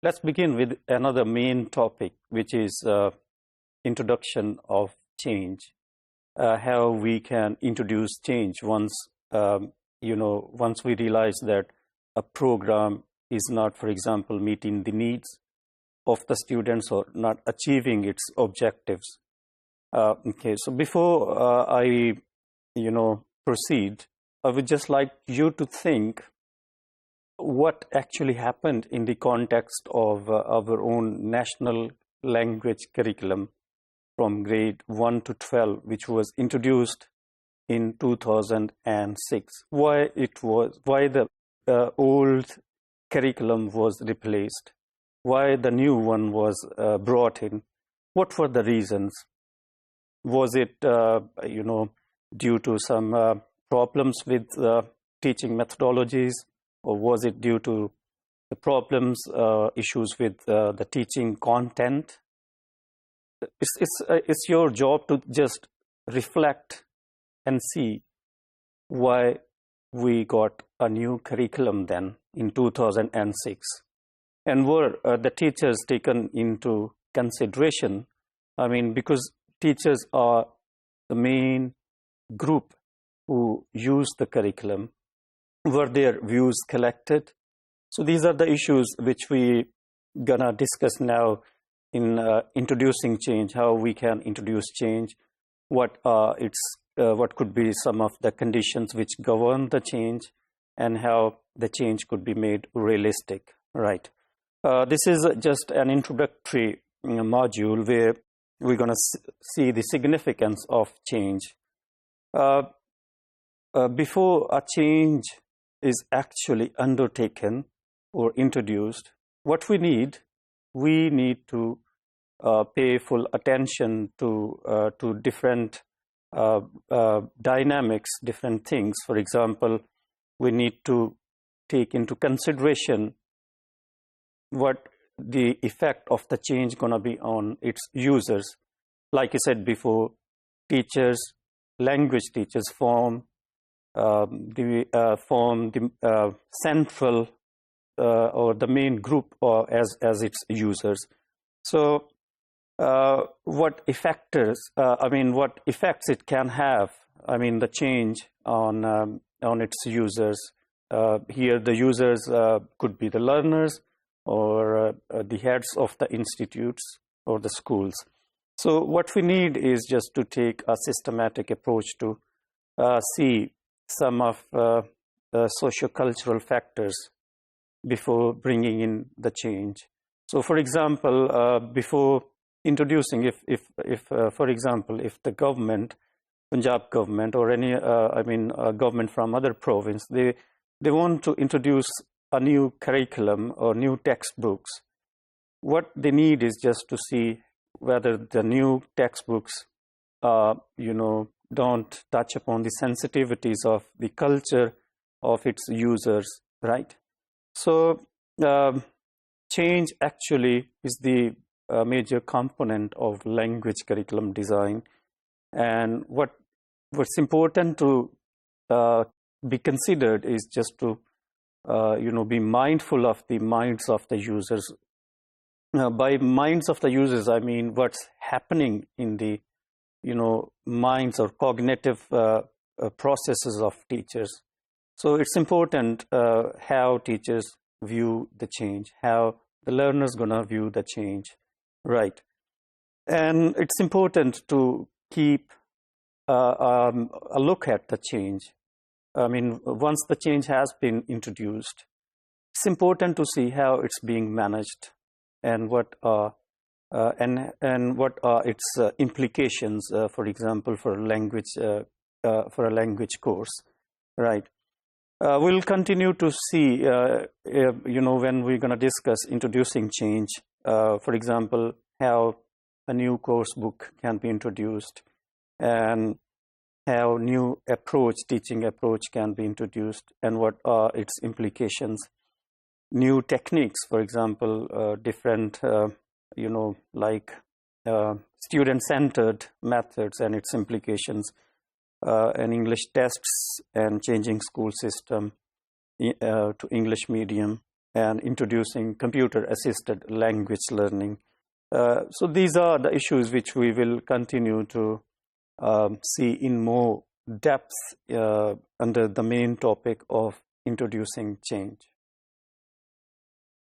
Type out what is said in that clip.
let's begin with another main topic, which is introduction of change. How we can introduce change once, once we realize that a program is not, for example, meeting the needs of the students or not achieving its objectives. Okay, so before I, proceed, I would just like you to think what actually happened in the context of our own national language curriculum from grade 1 to 12, which was introduced in 2006. Why the old curriculum was replaced? Why the new one was brought in? What were the reasons? Was it, due to some problems with teaching methodologies, or was it due to the problems, issues with the teaching content? It's your job to just reflect and see why we got a new curriculum then in 2006. And were the teachers taken into consideration? I mean, because teachers are the main group who use the curriculum. Were their views collected? So these are the issues which we gonna discuss now in introducing change, how we can introduce change, what could be some of the conditions which govern the change, and how the change could be made realistic, right? This is just an introductory module where we're going to see the significance of change. Before a change is actually undertaken or introduced, what we need to pay full attention to different dynamics, different things. For example, we need to take into consideration what the effect of the change going to be on its users. Like I said before, teachers, language teachers form the central or the main group as its users. So what what effects it can have, the change on its users. Here the users could be the learners or the heads of the institutes or the schools. So what we need is just to take a systematic approach to see some of the socio-cultural factors before bringing in the change. So for example, before introducing, if for example, if the government, Punjab government or any, government from other province, they want to introduce a new curriculum or new textbooks, what they need is just to see whether the new textbooks, don't touch upon the sensitivities of the culture of its users, right? So change actually is the major component of language curriculum design. And what's important to be considered is just to be mindful of the minds of the users. By minds of the users, I mean what's happening in the minds or cognitive processes of teachers. So it's important how teachers view the change, how the learner's gonna view the change, right? And it's important to keep a look at the change. Once the change has been introduced, it's important to see how it's being managed and what are its implications, for example, for a language course, right? We'll continue to see, when we're going to discuss introducing change, for example, how a new course book can be introduced and how new teaching approach can be introduced and what are its implications. New techniques, for example, different, student-centered methods and its implications, and English tests and changing school system to English medium and introducing computer-assisted language learning. So these are the issues which we will continue to see in more depth under the main topic of introducing change.